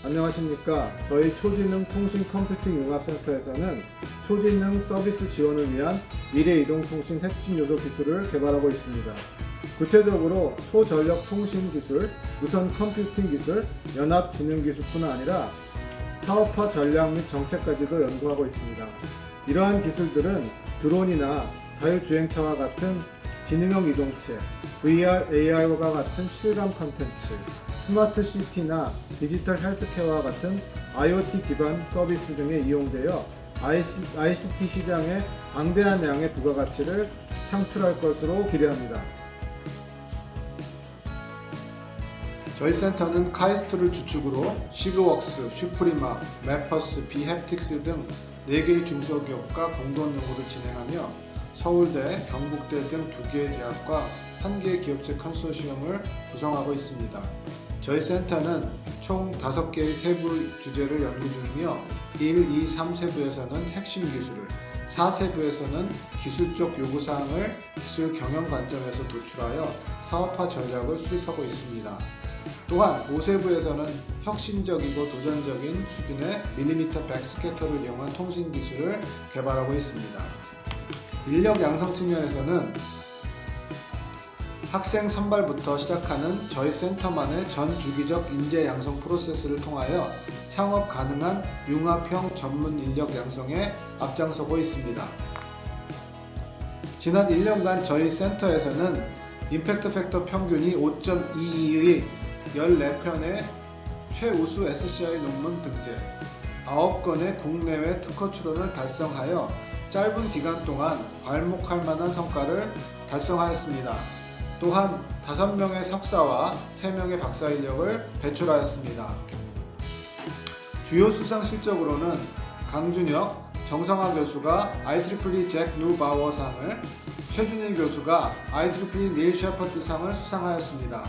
안녕하십니까. 저희 초지능 통신 컴퓨팅 융합센터에서는 초지능 서비스 지원을 위한 미래이동통신 핵심 요소 기술을 개발하고 있습니다. 구체적으로 초전력 통신 기술, 무선 컴퓨팅 기술, 연합 지능 기술뿐 아니라 사업화 전략 및 정책까지도 연구하고 있습니다. 이러한 기술들은 드론이나 자율주행차와 같은 지능형 이동체, VR, AR과 같은 실감 컨텐츠, 스마트 시티나 디지털 헬스케어와 같은 IoT 기반 서비스 등에 이용되어 ICT 시장에 방대한 양의 부가가치를 창출할 것으로 기대합니다. 저희 센터는 카이스트를 주축으로 시그웍스, 슈프리마, 매퍼스, 비헵틱스 등 4개의 중소기업과 공동 연구를 진행하며 서울대, 경북대 등 2개의 대학과 1개의 기업체 컨소시엄을 구성하고 있습니다. 저희 센터는 총 5개의 세부 주제를 연구 중이며 1, 2, 3세부에서는 핵심 기술을, 4세부에서는 기술적 요구사항을 기술 경영 관점에서 도출하여 사업화 전략을 수립하고 있습니다. 또한 5세부에서는 혁신적이고 도전적인 수준의 밀리미터 백스캐터를 이용한 통신 기술을 개발하고 있습니다. 인력 양성 측면에서는 학생 선발부터 시작하는 저희 센터만의 전 주기적 인재 양성 프로세스를 통하여 창업 가능한 융합형 전문 인력 양성에 앞장서고 있습니다. 지난 1년간 저희 센터에서는 임팩트 팩터 평균이 5.22의 14편의 최우수 SCI 논문 등재, 9건의 국내외 특허 출원을 달성하여 짧은 기간 동안 괄목할 만한 성과를 달성하였습니다. 또한 5명의 석사와 3명의 박사 인력을 배출하였습니다. 주요 수상 실적으로는 강준혁, 정성화 교수가 IEEE 잭 누바워상을, 최준일 교수가 IEEE 닐 셰퍼드 상을 수상하였습니다.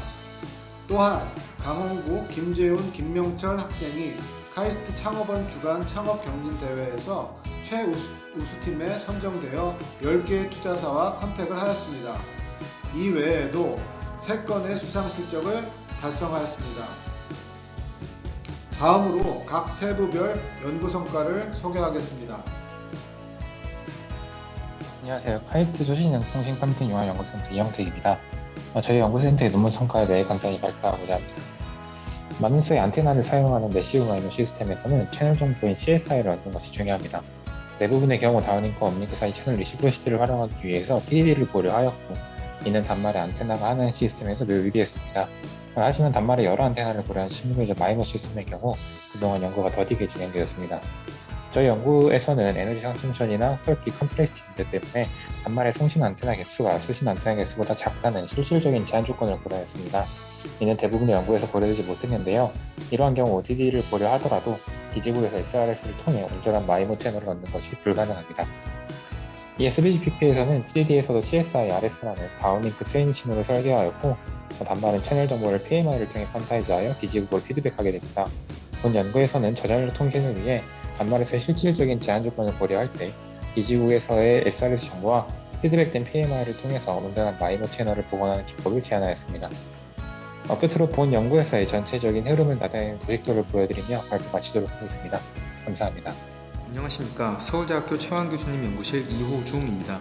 또한 강홍구, 김재훈, 김명철 학생이 카이스트 창업원 주간 창업경진대회에서 최우수팀에 선정되어 10개의 투자사와 컨택을 하였습니다. 이 외에도 3건의 수상 실적을 달성하였습니다. 다음으로 각 세부별 연구 성과를 소개하겠습니다. 안녕하세요. 카이스트 초신형 통신 컴퓨팅 융합 연구센터 이영택입니다. 저희 연구센터의 논문 성과에 대해 간단히 발표하고자 합니다. 많은 수의 안테나를 사용하는 메시브 마이너 시스템에서는 채널 정보인 CSI를 얻는 것이 중요합니다. 대부분의 경우 다운링크와 업링크 사이 채널 리시버 시트를 활용하기 위해서 PDD를 고려하였고, 이는 단말의 안테나가 하나인 시스템에서 매우 유리했습니다. 하지만 단말의 여러 안테나를 고려한 시뮬레이션 마이너 시스템의 경우 그동안 연구가 더디게 진행되었습니다. 저희 연구에서는 에너지 컨섬션이나 서킷 컴플렉시티 문제 때문에 단말의 송신 안테나 개수가 수신 안테나 개수보다 작다는 실질적인 제한 조건을 고려했습니다. 이는 대부분의 연구에서 고려되지 못했는데요. 이러한 경우 ODD를 고려하더라도 기지국에서 SRS를 통해 온전한 마이너 채널을 얻는 것이 불가능합니다. 이 SBGPP에서는 TDD에서도 CSI, RS라는 다운링크 트레이닝 신호를 설계하였고, 단말은 채널 정보를 PMI를 통해 퀀타이즈하여 기지국으로 피드백하게 됩니다. 본 연구에서는 저전력 통신을 위해 단말에서의 실질적인 제한 조건을 고려할 때 기지국에서의 SRS 정보와 피드백된 PMI를 통해서 온전한 마이너 채널을 복원하는 기법을 제안하였습니다. 끝으로 본 연구에서의 전체적인 흐름을 나타내는 도식도를 보여드리며 발표 마치도록 하겠습니다. 감사합니다. 안녕하십니까. 서울대학교 최환 교수님 연구실 이호중입니다.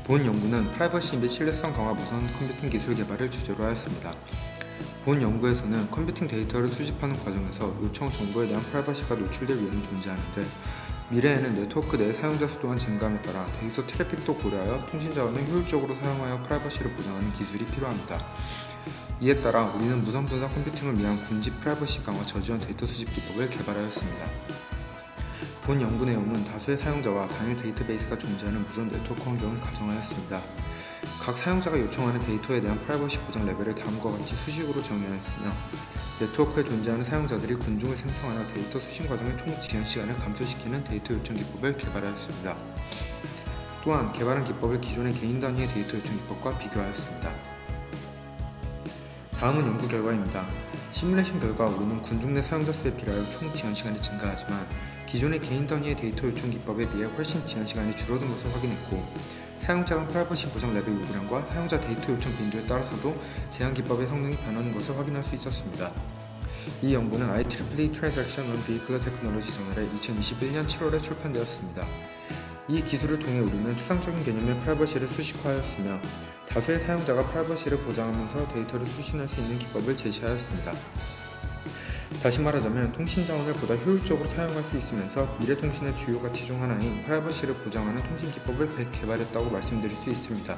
본 연구는 프라이버시 및 신뢰성 강화 무선 컴퓨팅 기술 개발을 주제로 하였습니다. 본 연구에서는 컴퓨팅 데이터를 수집하는 과정에서 요청 정보에 대한 프라이버시가 노출될 위험이 존재하는데, 미래에는 네트워크 내 사용자 수 또한 증감에 따라 데이터 트래픽도 고려하여 통신 자원을 효율적으로 사용하여 프라이버시를 보장하는 기술이 필요합니다. 이에 따라 우리는 무선 분산 컴퓨팅을 위한 군집 프라이버시 강화 저지원 데이터 수집 기법을 개발하였습니다. 본 연구 내용은 다수의 사용자와 단일 데이터베이스가 존재하는 무선 네트워크 환경을 가정하였습니다. 각 사용자가 요청하는 데이터에 대한 프라이버시 보장 레벨을 다음과 같이 수식으로 정의하였으며, 네트워크에 존재하는 사용자들이 군중을 생성하여 데이터 수신 과정의 총 지연 시간을 감소시키는 데이터 요청 기법을 개발하였습니다. 또한 개발한 기법을 기존의 개인 단위의 데이터 요청 기법과 비교하였습니다. 다음은 연구 결과입니다. 시뮬레이션 결과 우리는 군중 내 사용자 수에 비례하여 총 지연 시간이 증가하지만 기존의 개인 단위의 데이터 요청 기법에 비해 훨씬 지연 시간이 줄어든 것을 확인했고, 사용자 간 프라이버시 보장 레벨 요구량과 사용자 데이터 요청 빈도에 따라서도 제한 기법의 성능이 변하는 것을 확인할 수 있었습니다. 이 연구는 IEEE Transaction on Vehicular Technology 저널에 2021년 7월에 출판되었습니다. 이 기술을 통해 우리는 추상적인 개념의 프라이버시를 수식화하였으며 다수의 사용자가 프라이버시를 보장하면서 데이터를 수신할 수 있는 기법을 제시하였습니다. 다시 말하자면 통신 자원을 보다 효율적으로 사용할 수 있으면서 미래통신의 주요 가치 중 하나인 프라이버시를 보장하는 통신 기법을 개발했다고 말씀드릴 수 있습니다.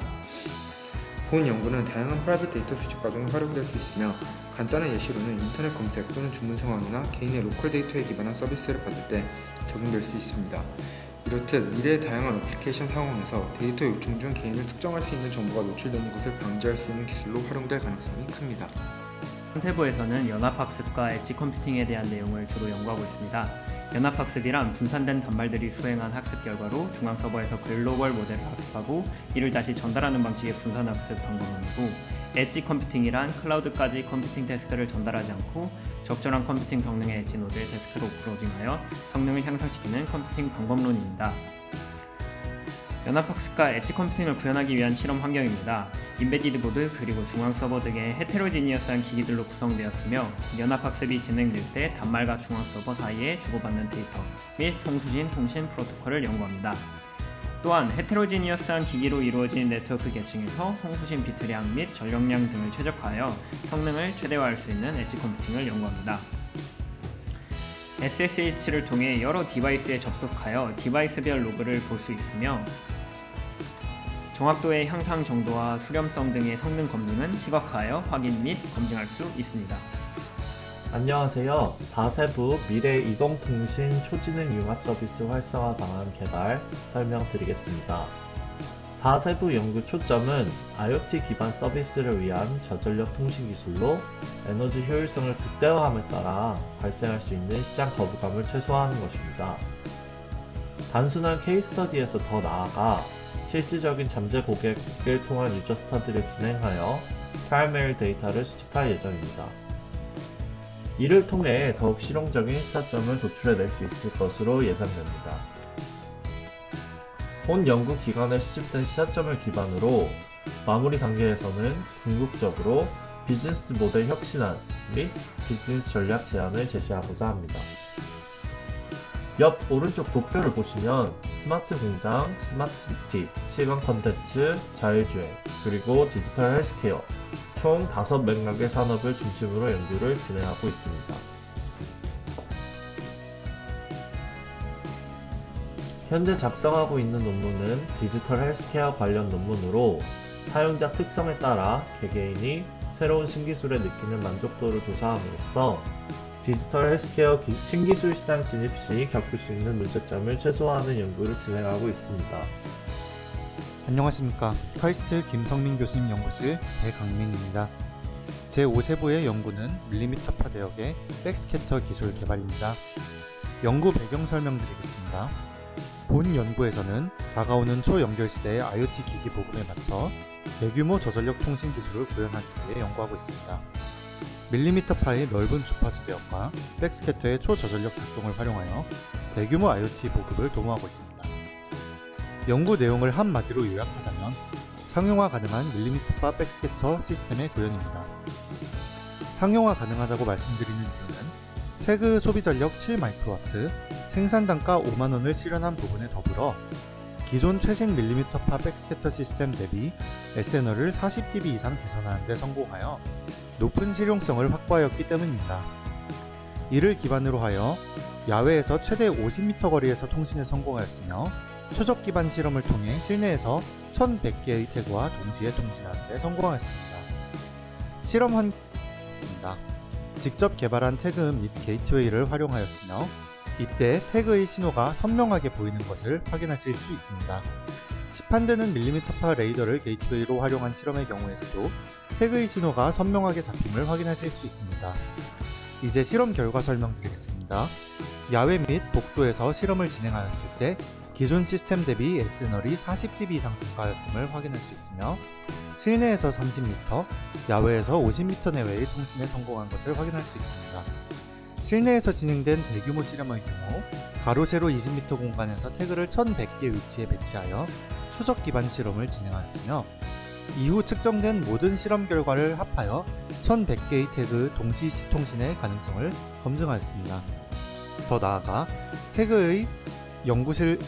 본 연구는 다양한 프라이빗 데이터 수집 과정에 활용될 수 있으며 간단한 예시로는 인터넷 검색 또는 주문 상황이나 개인의 로컬 데이터에 기반한 서비스를 받을 때 적용될 수 있습니다. 이렇듯 미래의 다양한 어플리케이션 상황에서 데이터 요청 중 개인을 특정할 수 있는 정보가 노출되는 것을 방지할 수 있는 기술로 활용될 가능성이 큽니다. 턴테브에서는 연합학습과 엣지 컴퓨팅에 대한 내용을 주로 연구하고 있습니다. 연합학습이란 분산된 단말들이 수행한 학습 결과로 중앙 서버에서 글로벌 모델을 학습하고 이를 다시 전달하는 방식의 분산학습 방법론이고, 엣지 컴퓨팅이란 클라우드까지 컴퓨팅 태스크를 전달하지 않고 적절한 컴퓨팅 성능의 엣지 노드에 태스크를 오프로딩하여 성능을 향상시키는 컴퓨팅 방법론입니다. 연합학습과 엣지 컴퓨팅을 구현하기 위한 실험 환경입니다. 인베디드 보드 그리고 중앙 서버 등의 헤테로지니어스한 기기들로 구성되었으며 연합학습이 진행될 때 단말과 중앙 서버 사이에 주고받는 데이터 및 송수신 통신 프로토콜을 연구합니다. 또한 헤테로지니어스한 기기로 이루어진 네트워크 계층에서 송수신 비트량 및 전력량 등을 최적화하여 성능을 최대화할 수 있는 엣지 컴퓨팅을 연구합니다. SSH를 통해 여러 디바이스에 접속하여 디바이스별 로그를 볼 수 있으며 정확도의 향상 정도와 수렴성 등의 성능 검증은 시각화하여 확인 및 검증할 수 있습니다. 안녕하세요. 4세부 미래 이동통신 초지능 융합 서비스 활성화 방안 개발 설명드리겠습니다. 4세부 연구 초점은 IoT 기반 서비스를 위한 저전력 통신 기술로 에너지 효율성을 극대화함에 따라 발생할 수 있는 시장 거부감을 최소화하는 것입니다. 단순한 케이스 스터디에서 더 나아가 실질적인 잠재 고객을 통한 유저 스터디를 진행하여 트라이얼 데이터를 수집할 예정입니다. 이를 통해 더욱 실용적인 시사점을 도출해낼 수 있을 것으로 예상됩니다. 본 연구 기관에 수집된 시사점을 기반으로 마무리 단계에서는 궁극적으로 비즈니스 모델 혁신안 및 비즈니스 전략 제안을 제시하고자 합니다. 옆 오른쪽 도표를 보시면 스마트 공장, 스마트 시티, 실감 컨텐츠, 자율주행, 그리고 디지털 헬스케어 총 5맥락의 산업을 중심으로 연구를 진행하고 있습니다. 현재 작성하고 있는 논문은 디지털 헬스케어 관련 논문으로 사용자 특성에 따라 개개인이 새로운 신기술에 느끼는 만족도를 조사함으로써 디지털 헬스케어 신기술 시장 진입 시 겪을 수 있는 문제점을 최소화하는 연구를 진행하고 있습니다. 안녕하십니까. 카이스트 김성민 교수님 연구실 배강민입니다. 제5세부의 연구는 밀리미터파 대역의 백스캐터 기술 개발입니다. 연구 배경 설명드리겠습니다. 본 연구에서는 다가오는 초연결 시대의 IoT 기기 보급에 맞춰 대규모 저전력 통신 기술을 구현하기 위해 연구하고 있습니다. 밀리미터파의 넓은 주파수 대역과 백스캐터의 초저전력 작동을 활용하여 대규모 IoT 보급을 도모하고 있습니다. 연구 내용을 한마디로 요약하자면 상용화 가능한 밀리미터파 백스캐터 시스템의 구현입니다. 상용화 가능하다고 말씀드리는 이유는 태그 소비 전력 7마이크로와트, 생산 단가 5만원을 실현한 부분에 더불어 기존 최신 밀리미터파 백스캐터 시스템 대비 SNR을 40dB 이상 개선하는 데 성공하여 높은 실용성을 확보하였기 때문입니다. 이를 기반으로 하여 야외에서 최대 50m 거리에서 통신에 성공하였으며 추적 기반 실험을 통해 실내에서 1100개의 태그와 동시에 통신하는 데 성공하였습니다. 실험 환경입니다. 직접 개발한 태그 및 게이트웨이를 활용하였으며 이때 태그의 신호가 선명하게 보이는 것을 확인하실 수 있습니다. 시판되는 밀리미터파 레이더를 게이트웨이로 활용한 실험의 경우에서도 태그의 신호가 선명하게 잡힘을 확인하실 수 있습니다. 이제 실험 결과 설명드리겠습니다. 야외 및 복도에서 실험을 진행하였을 때 기존 시스템 대비 SNR이 40dB 이상 증가하였음을 확인할 수 있으며 실내에서 30m, 야외에서 50m 내외의 통신에 성공한 것을 확인할 수 있습니다. 실내에서 진행된 대규모 실험의 경우 가로 세로 20m 공간에서 태그를 1100개 위치에 배치하여 추적 기반 실험을 진행하였으며 이후 측정된 모든 실험 결과를 합하여 1100개의 태그 동시 통신의 가능성을 검증하였습니다. 더 나아가 태그를 연구실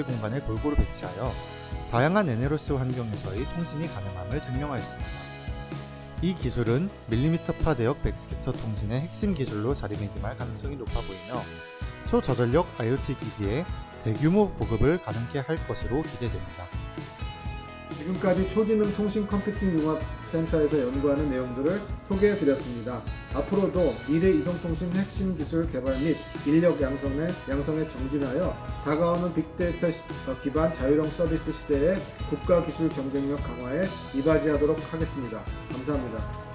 공간에 골고루 배치하여 다양한 NLOS 환경에서의 통신이 가능함을 증명하였습니다. 이 기술은 밀리미터파 대역 백스캐터 통신의 핵심 기술로 자리매김할 가능성이 높아 보이며 초저전력 IoT 기기의 대규모 보급을 가능케 할 것으로 기대됩니다. 지금까지 초지능 통신 컴퓨팅 융합 센터에서 연구하는 내용들을 소개해 드렸습니다. 앞으로도 미래 이동통신 핵심 기술 개발 및 인력 양성에 정진하여 다가오는 빅데이터 기반 자율형 서비스 시대의 국가 기술 경쟁력 강화에 이바지하도록 하겠습니다. 감사합니다.